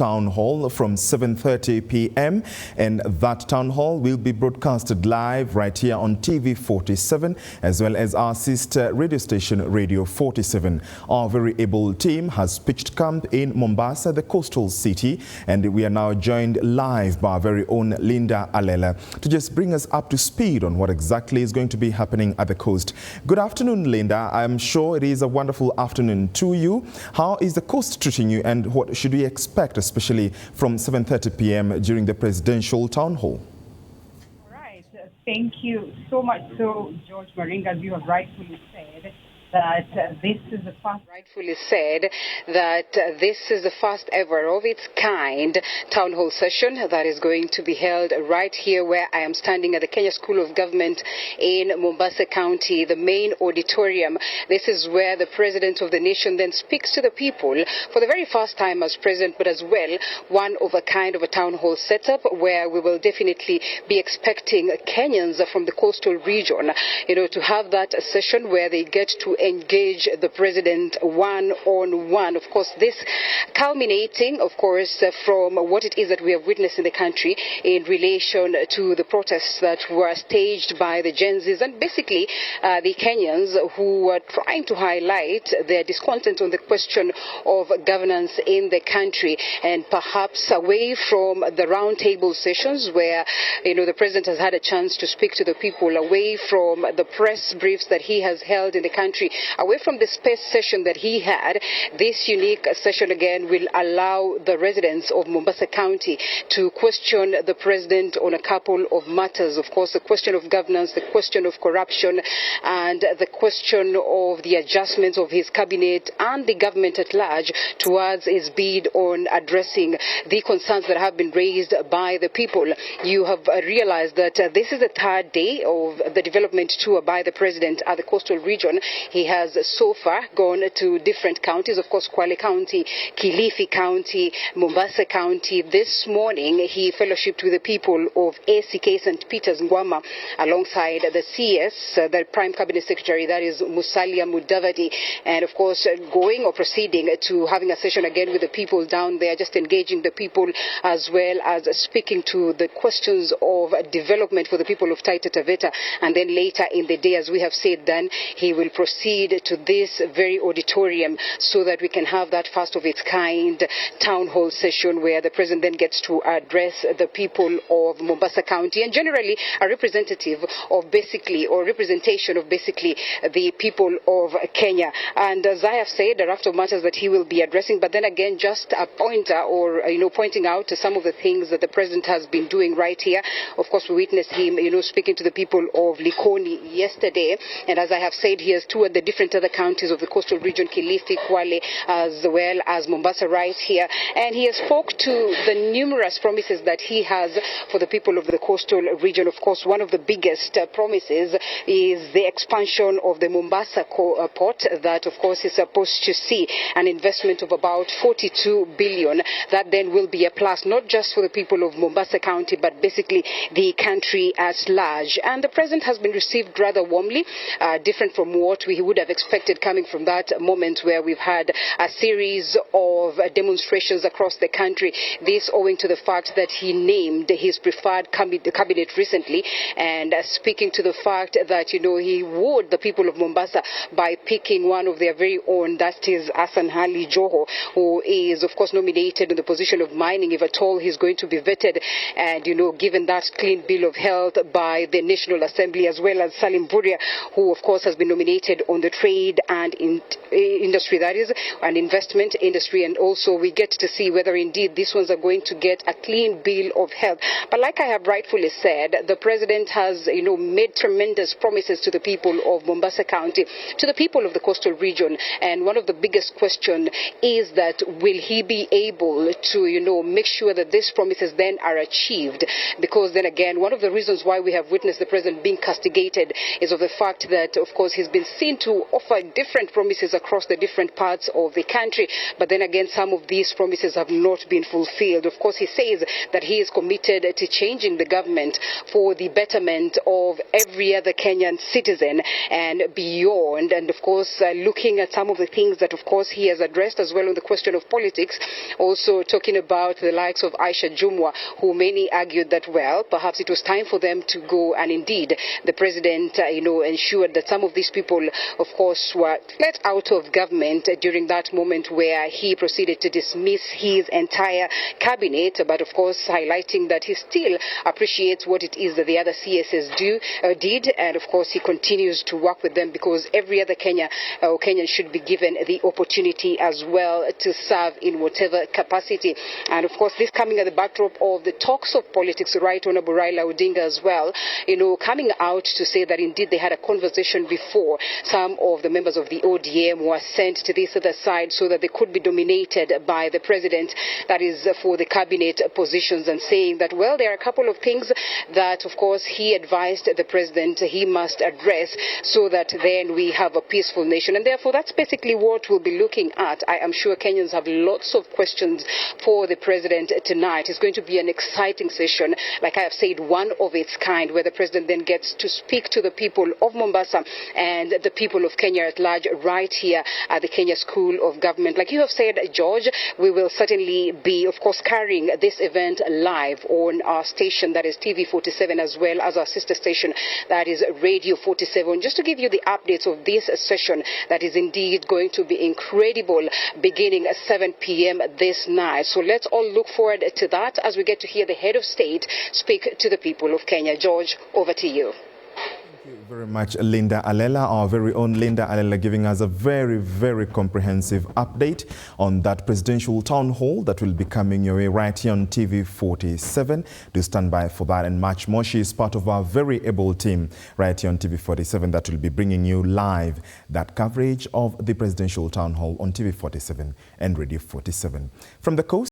Town Hall from 7:30 p.m. and that town hall will be broadcasted live right here on TV47 as well as our sister radio station Radio 47. Our very able team has pitched camp in Mombasa, the coastal city, and we are now joined live by our very own Linda Alela to just bring us up to speed on what exactly is going to be happening at the coast. Good afternoon, Linda. I'm sure it is a wonderful afternoon to you. How is the coast treating you, and what should we expect, especially from 7:30 p.m. during the presidential town hall? All right. Thank you so much. So, George Maringa, as you have rightfully said, that this is the first ever of its kind town hall session that is going to be held right here where I am standing at the Kenya School of Government in Mombasa County, the main auditorium. This is where the President of the nation then speaks to the people for the very first time as President, but as well one of a kind of a town hall setup where we will definitely be expecting Kenyans from the coastal region, to have that session where they get to engage the President one-on-one. Of course, this culminating, of course, from what it is that we have witnessed in the country in relation to the protests that were staged by the Gen Zs and basically the Kenyans who were trying to highlight their discontent on the question of governance in the country, and perhaps away from the roundtable sessions where, the President has had a chance to speak to the people, away from the press briefs that he has held in the country, away from the space session that he had. This unique session again will allow the residents of Mombasa County to question the President on a couple of matters. Of course, the question of governance, the question of corruption, and the question of the adjustments of his cabinet and the government at large towards his bid on addressing the concerns that have been raised by the people. You have realized that this is the third day of the development tour by the President at the coastal region. He has so far gone to different counties, of course, Kwale County, Kilifi County, Mombasa County. This morning, he fellowshipped with the people of ACK St. Peter's Ngwama alongside the CS, the Prime Cabinet Secretary, that is Musalia Mudavadi, and of course, going or proceeding to having a session again with the people down there, just engaging the people as well as speaking to the questions of development for the people of Taita Taveta. And then later in the day, as we have said, then he will proceed to this very auditorium so that we can have that first of its kind town hall session where the President then gets to address the people of Mombasa County and generally a representative of basically, or representation of basically the people of Kenya. And as I have said, there are of matters that he will be addressing, but then again, just a pointer or, pointing out to some of the things that the President has been doing right here. Of course, we witnessed him, speaking to the people of Likoni yesterday. And as I have said, he has toured the different other counties of the coastal region, Kilifi, Kwale, as well as Mombasa right here. And he has spoke to the numerous promises that he has for the people of the coastal region. Of course, one of the biggest promises is the expansion of the Mombasa port that, of course, is supposed to see an investment of about 42 billion. That then will be a plus, not just for the people of Mombasa County, but basically the country at large. And the President has been received rather warmly, different from what we would have expected coming from that moment where we've had a series of demonstrations across the country. This owing to the fact that he named his preferred cabinet recently, and speaking to the fact that, he wooed the people of Mombasa by picking one of their very own, that is Hassan Ali Joho, who is, of course, nominated in the position of mining, if at all he's going to be vetted and, given that clean bill of health by the National Assembly, as well as Salim Buria, who, of course, has been nominated on the trade and industry, that is, and investment industry. And also we get to see whether indeed these ones are going to get a clean bill of health. But like I have rightfully said, the President has, made tremendous promises to the people of Mombasa County, to the people of the coastal region. And one of the biggest questions is that will he be able to, make sure that these promises then are achieved? Because then again, one of the reasons why we have witnessed the President being castigated is of the fact that, of course, he's been seen to offer different promises across the different parts of the country. But then again, some of these promises have not been fulfilled. Of course, he says that he is committed to changing the government for the betterment of every other Kenyan citizen and beyond. And of course, looking at some of the things that, of course, he has addressed as well on the question of politics, also talking about the likes of Aisha Jumwa, who many argued that, well, perhaps it was time for them to go. And indeed, the president, ensured that some of these people, of course, were let out of government during that moment where he proceeded to dismiss his entire cabinet. But of course, highlighting that he still appreciates what it is that the other CSs did. And of course, he continues to work with them because every other Kenyan should be given the opportunity as well to serve in whatever capacity. And of course, this coming at the backdrop of the talks of politics, right, Honorable Raila Odinga as well, coming out to say that indeed they had a conversation before some of the members of the ODM were sent to this other side so that they could be dominated by the president, that is for the cabinet positions, and saying that, well, there are a couple of things that, of course, he advised the president he must address so that then we have a peaceful nation. And therefore, that's basically what we'll be looking at. I am sure Kenyans have lots of questions for the president tonight. It's going to be an exciting session, like I have said, one of its kind, where the president then gets to speak to the people of Mombasa and the people of Kenya at large right here at the Kenya School of Government. Like you have said, George, we will certainly be, of course, carrying this event live on our station, that is TV47, as well as our sister station, that is Radio 47, just to give you the updates of this session that is indeed going to be incredible, beginning at 7 p.m. this night. So let's all look forward to that as we get to hear the head of state speak to the people of Kenya. George, over to you. Thank you very much, Linda Alela, our very own Linda Alela, giving us a very, very comprehensive update on that presidential town hall that will be coming your way right here on TV47. Do stand by for that and much more. She is part of our very able team right here on TV47 that will be bringing you live that coverage of the presidential town hall on TV47 and Radio 47. From the coast